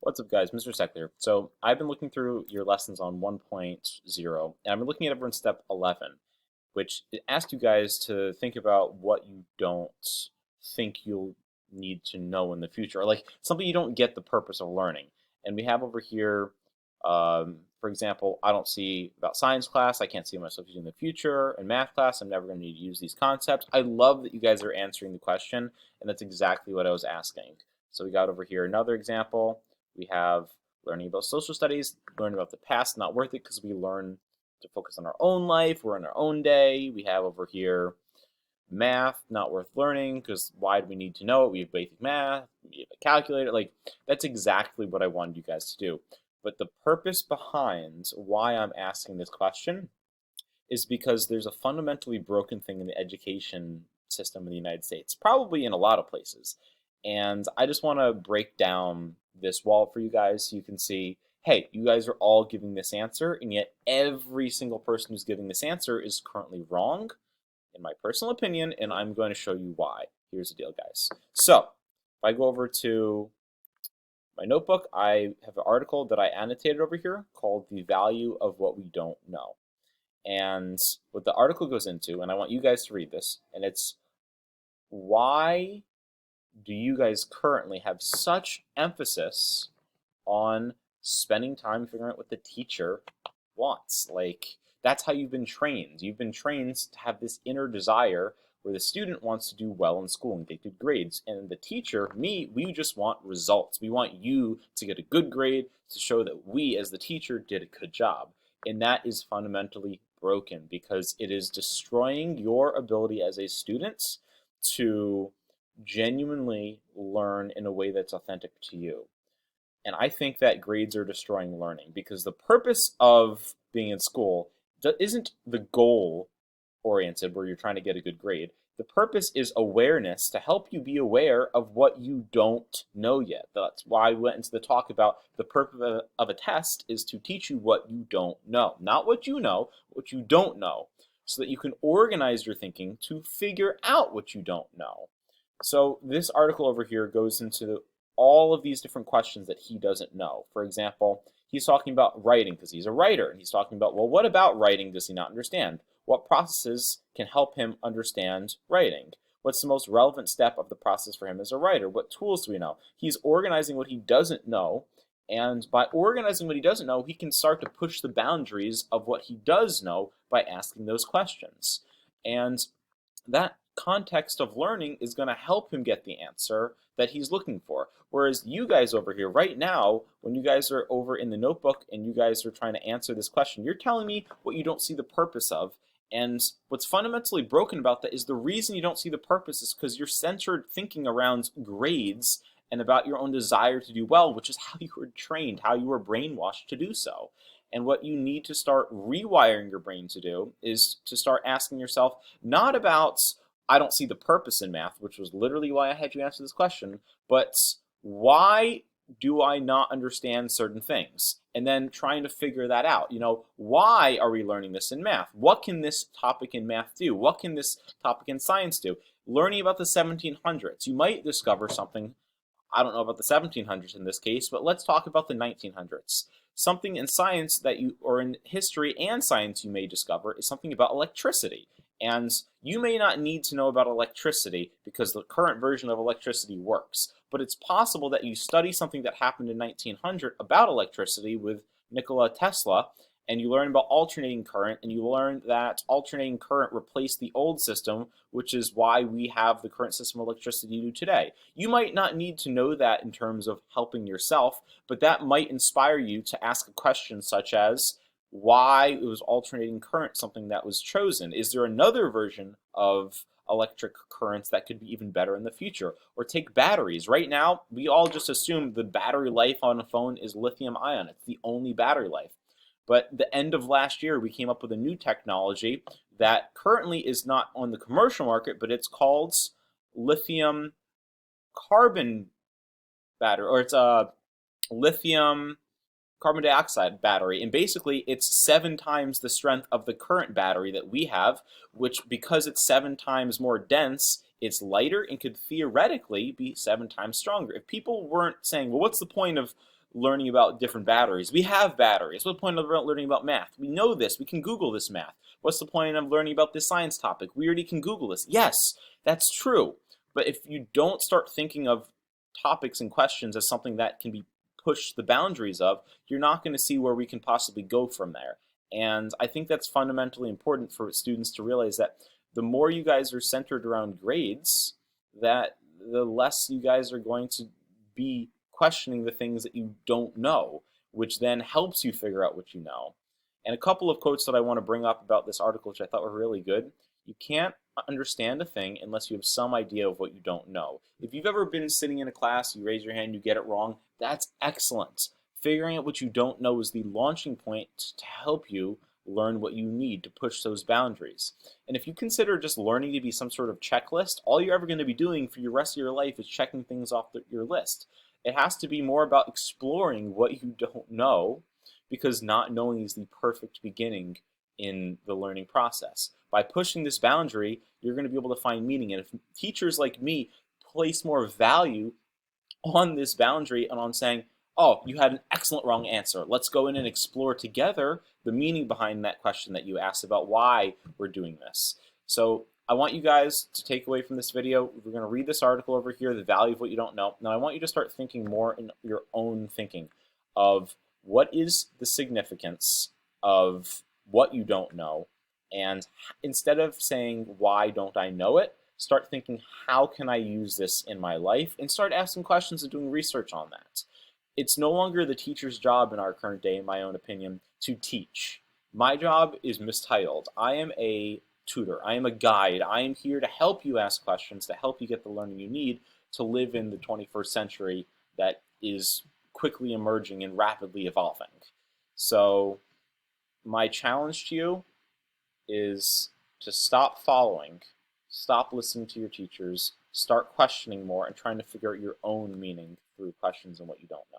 What's up, guys? Mr. Seckler. So I've been looking through your lessons on 1.0, and I've been looking at over in step 11, which it asks you guys to think about what you don't think you'll need to know in the future, or like something you don't get the purpose of learning. And we have over here, for example, I don't see about science class. I can't see myself using in the future. In math class, I'm never going to need to use these concepts. I love that you guys are answering the question, and that's exactly what I was asking. So we got over here another example. We have learning about social studies, learning about the past, not worth it because we learn to focus on our own life. We're in our own day. We have over here math, not worth learning because why do we need to know it? We have basic math, we have a calculator. Like, that's exactly what I wanted you guys to do. But the purpose behind why I'm asking this question is because there's a fundamentally broken thing in the education system in the United States, probably in a lot of places. And I just want to break down this wall for you guys so you can see, hey, you guys are all giving this answer, and yet every single person who's giving this answer is currently wrong, in my personal opinion, and I'm going to show you why. Here's the deal, guys. So if I go over to my notebook, I have an article that I annotated over here called The Value of What We Don't Know. And what the article goes into, and I want you guys to read this, and it's why do you guys currently have such emphasis on spending time figuring out what the teacher wants? Like, that's how you've been trained. You've been trained to have this inner desire where the student wants to do well in school and get good grades. And the teacher, me, we just want results. We want you to get a good grade to show that we, as the teacher, did a good job. And that is fundamentally broken because it is destroying your ability as a student to genuinely learn in a way that's authentic to you. And I think that grades are destroying learning because the purpose of being in school isn't the goal oriented where you're trying to get a good grade. The purpose is awareness to help you be aware of what you don't know yet. That's why I went into the talk about the purpose of a test is to teach you what you don't know. Not what you know, what you don't know, so that you can organize your thinking to figure out what you don't know. So this article over here goes into all of these different questions that he doesn't know. For example, he's talking about writing because he's a writer. And he's talking about, well, what about writing does he not understand? What processes can help him understand writing? What's the most relevant step of the process for him as a writer? What tools do we know? He's organizing what he doesn't know. And by organizing what he doesn't know, he can start to push the boundaries of what he does know by asking those questions. And that context of learning is going to help him get the answer that he's looking for. Whereas you guys over here right now, when you guys are over in the notebook and you guys are trying to answer this question, you're telling me what you don't see the purpose of. And what's fundamentally broken about that is the reason you don't see the purpose is because you're centered thinking around grades and about your own desire to do well, which is how you were trained, how you were brainwashed to do so. And what you need to start rewiring your brain to do is to start asking yourself not about, I don't see the purpose in math, which was literally why I had you answer this question, but why do I not understand certain things? And then trying to figure that out. Why are we learning this in math? What can this topic in math do? What can this topic in science do? Learning about the 1700s, you might discover something. I don't know about the 1700s in this case, but let's talk about the 1900s. Something in science that you, or in history and science you may discover is something about electricity. And you may not need to know about electricity because the current version of electricity works. But it's possible that you study something that happened in 1900 about electricity with Nikola Tesla, and you learn about alternating current, and you learn that alternating current replaced the old system, which is why we have the current system of electricity you do today. You might not need to know that in terms of helping yourself, but that might inspire you to ask a question such as, why was alternating current something that was chosen? Is there another version of electric currents that could be even better in the future? Or take batteries. Right now, we all just assume the battery life on a phone is lithium ion. It's the only battery life. But the end of last year, we came up with a new technology that currently is not on the commercial market, but it's called lithium carbon battery, or it's a lithium carbon dioxide battery. And basically, it's 7 times the strength of the current battery that we have, which, because it's 7 times more dense, it's lighter and could theoretically be 7 times stronger. If people weren't saying, well, what's the point of learning about different batteries? We have batteries. What's the point of learning about math? We know this. We can Google this math. What's the point of learning about this science topic? We already can Google this. Yes, that's true. But if you don't start thinking of topics and questions as something that can be pushed the boundaries of, you're not going to see where we can possibly go from there. And I think that's fundamentally important for students to realize that the more you guys are centered around grades, that the less you guys are going to be questioning the things that you don't know, which then helps you figure out what you know. And a couple of quotes that I want to bring up about this article, which I thought were really good. You can't understand a thing unless you have some idea of what you don't know. If you've ever been sitting in a class, you raise your hand, you get it wrong, that's excellent. Figuring out what you don't know is the launching point to help you learn what you need to push those boundaries. And if you consider just learning to be some sort of checklist, all you're ever going to be doing for the rest of your life is checking things off your list. It has to be more about exploring what you don't know, because not knowing is the perfect beginning in the learning process. By pushing this boundary, you're going to be able to find meaning. And if teachers like me place more value on this boundary and on saying, oh, you had an excellent wrong answer, let's go in and explore together the meaning behind that question that you asked about why we're doing this. So I want you guys to take away from this video, we're going to read this article over here, The Value of What You Don't Know. Now I want you to start thinking more in your own thinking of what is the significance of what you don't know, and instead of saying, why don't I know it, start thinking, how can I use this in my life, and start asking questions and doing research on that. It's no longer the teacher's job in our current day, in my own opinion, to teach. My job is mistitled. I am a tutor. I am a guide. I am here to help you ask questions, to help you get the learning you need to live in the 21st century that is quickly emerging and rapidly evolving. So my challenge to you is to stop following, stop listening to your teachers, start questioning more and trying to figure out your own meaning through questions and what you don't know.